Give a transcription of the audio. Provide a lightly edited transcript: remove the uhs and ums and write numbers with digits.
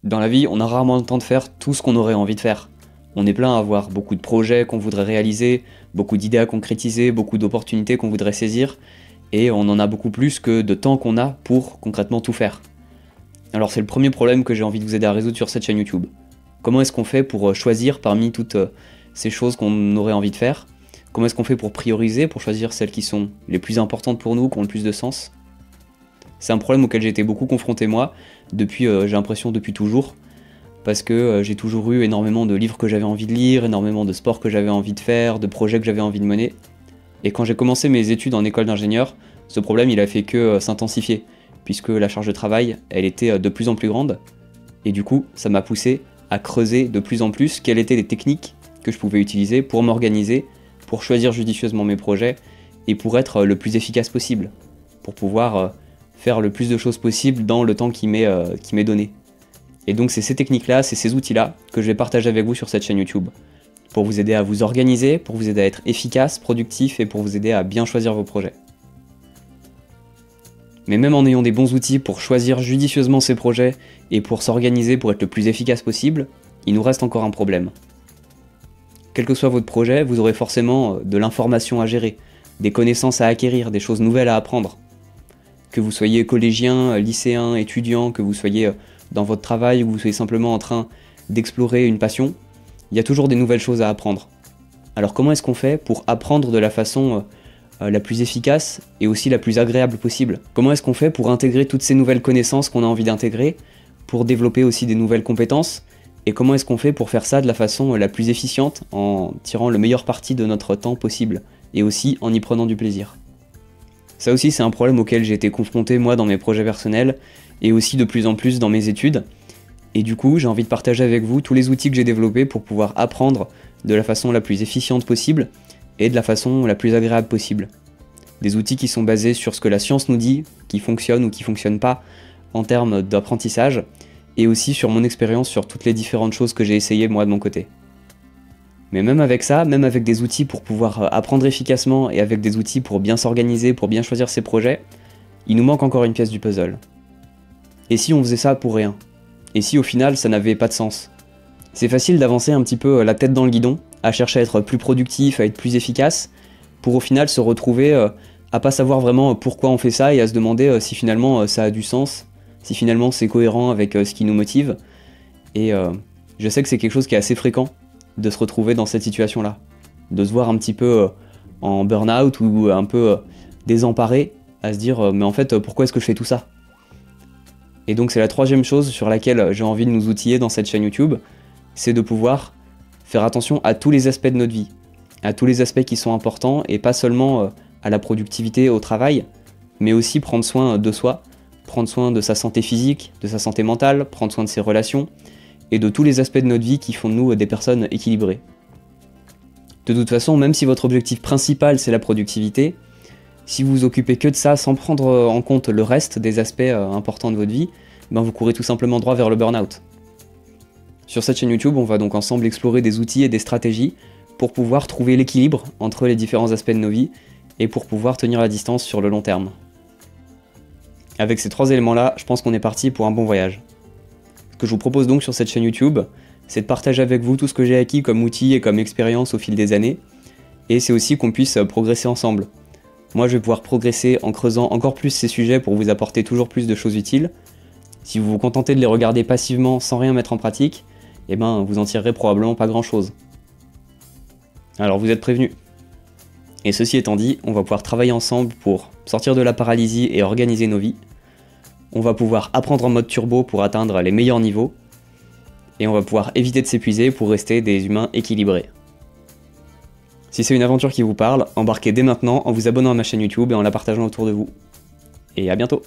Dans la vie, on a rarement le temps de faire tout ce qu'on aurait envie de faire. On est plein à avoir beaucoup de projets qu'on voudrait réaliser, beaucoup d'idées à concrétiser, beaucoup d'opportunités qu'on voudrait saisir, et on en a beaucoup plus que de temps qu'on a pour concrètement tout faire. Alors c'est le premier problème que j'ai envie de vous aider à résoudre sur cette chaîne YouTube. Comment est-ce qu'on fait pour choisir parmi toutes ces choses qu'on aurait envie de faire? Comment est-ce qu'on fait pour prioriser, pour choisir celles qui sont les plus importantes pour nous, qui ont le plus de sens? C'est un problème auquel j'ai été beaucoup confronté moi, j'ai l'impression depuis toujours, parce que j'ai toujours eu énormément de livres que j'avais envie de lire, énormément de sports que j'avais envie de faire, de projets que j'avais envie de mener. Et quand j'ai commencé mes études en école d'ingénieur, ce problème il a fait que s'intensifier, puisque la charge de travail, elle était de plus en plus grande, et du coup, ça m'a poussé à creuser de plus en plus quelles étaient les techniques que je pouvais utiliser pour m'organiser, pour choisir judicieusement mes projets, et pour être le plus efficace possible, pour pouvoir faire le plus de choses possible dans le temps qui m'est donné. Et donc c'est ces techniques-là, c'est ces outils-là que je vais partager avec vous sur cette chaîne YouTube, pour vous aider à vous organiser, pour vous aider à être efficace, productif, et pour vous aider à bien choisir vos projets. Mais même en ayant des bons outils pour choisir judicieusement ses projets, et pour s'organiser pour être le plus efficace possible, il nous reste encore un problème. Quel que soit votre projet, vous aurez forcément de l'information à gérer, des connaissances à acquérir, des choses nouvelles à apprendre. Que vous soyez collégien, lycéen, étudiant, que vous soyez dans votre travail ou que vous soyez simplement en train d'explorer une passion, il y a toujours des nouvelles choses à apprendre. Alors comment est-ce qu'on fait pour apprendre de la façon la plus efficace et aussi la plus agréable possible? Comment est-ce qu'on fait pour intégrer toutes ces nouvelles connaissances qu'on a envie d'intégrer, pour développer aussi des nouvelles compétences? Et comment est-ce qu'on fait pour faire ça de la façon la plus efficiente, en tirant le meilleur parti de notre temps possible, et aussi en y prenant du plaisir? Ça aussi c'est un problème auquel j'ai été confronté moi dans mes projets personnels, et aussi de plus en plus dans mes études, et du coup j'ai envie de partager avec vous tous les outils que j'ai développés pour pouvoir apprendre de la façon la plus efficiente possible, et de la façon la plus agréable possible. Des outils qui sont basés sur ce que la science nous dit, qui fonctionne ou qui fonctionne pas en termes d'apprentissage, et aussi sur mon expérience sur toutes les différentes choses que j'ai essayées moi de mon côté. Mais même avec ça, même avec des outils pour pouvoir apprendre efficacement et avec des outils pour bien s'organiser, pour bien choisir ses projets, il nous manque encore une pièce du puzzle. Et si on faisait ça pour rien? Et si au final ça n'avait pas de sens? C'est facile d'avancer un petit peu la tête dans le guidon, à chercher à être plus productif, à être plus efficace, pour au final se retrouver à pas savoir vraiment pourquoi on fait ça et à se demander si finalement ça a du sens, si finalement c'est cohérent avec ce qui nous motive. Et je sais que c'est quelque chose qui est assez fréquent, de se retrouver dans cette situation-là, de se voir un petit peu en burn-out ou un peu désemparé, à se dire mais en fait pourquoi est-ce que je fais tout ça? Et donc c'est la troisième chose sur laquelle j'ai envie de nous outiller dans cette chaîne YouTube, c'est de pouvoir faire attention à tous les aspects de notre vie, à tous les aspects qui sont importants et pas seulement à la productivité, au travail, mais aussi prendre soin de soi, prendre soin de sa santé physique, de sa santé mentale, prendre soin de ses relations, et de tous les aspects de notre vie qui font de nous des personnes équilibrées. De toute façon, même si votre objectif principal c'est la productivité, si vous vous occupez que de ça sans prendre en compte le reste des aspects importants de votre vie, ben vous courez tout simplement droit vers le burn-out. Sur cette chaîne YouTube, on va donc ensemble explorer des outils et des stratégies pour pouvoir trouver l'équilibre entre les différents aspects de nos vies et pour pouvoir tenir la distance sur le long terme. Avec ces trois éléments-là, je pense qu'on est parti pour un bon voyage. Ce que je vous propose donc sur cette chaîne YouTube, c'est de partager avec vous tout ce que j'ai acquis comme outils et comme expérience au fil des années, et c'est aussi qu'on puisse progresser ensemble. Moi je vais pouvoir progresser en creusant encore plus ces sujets pour vous apporter toujours plus de choses utiles. Si vous vous contentez de les regarder passivement sans rien mettre en pratique, eh ben vous en tirerez probablement pas grand chose. Alors vous êtes prévenus. Et ceci étant dit, on va pouvoir travailler ensemble pour sortir de la paralysie et organiser nos vies. On va pouvoir apprendre en mode turbo pour atteindre les meilleurs niveaux, et on va pouvoir éviter de s'épuiser pour rester des humains équilibrés. Si c'est une aventure qui vous parle, embarquez dès maintenant en vous abonnant à ma chaîne YouTube et en la partageant autour de vous. Et à bientôt!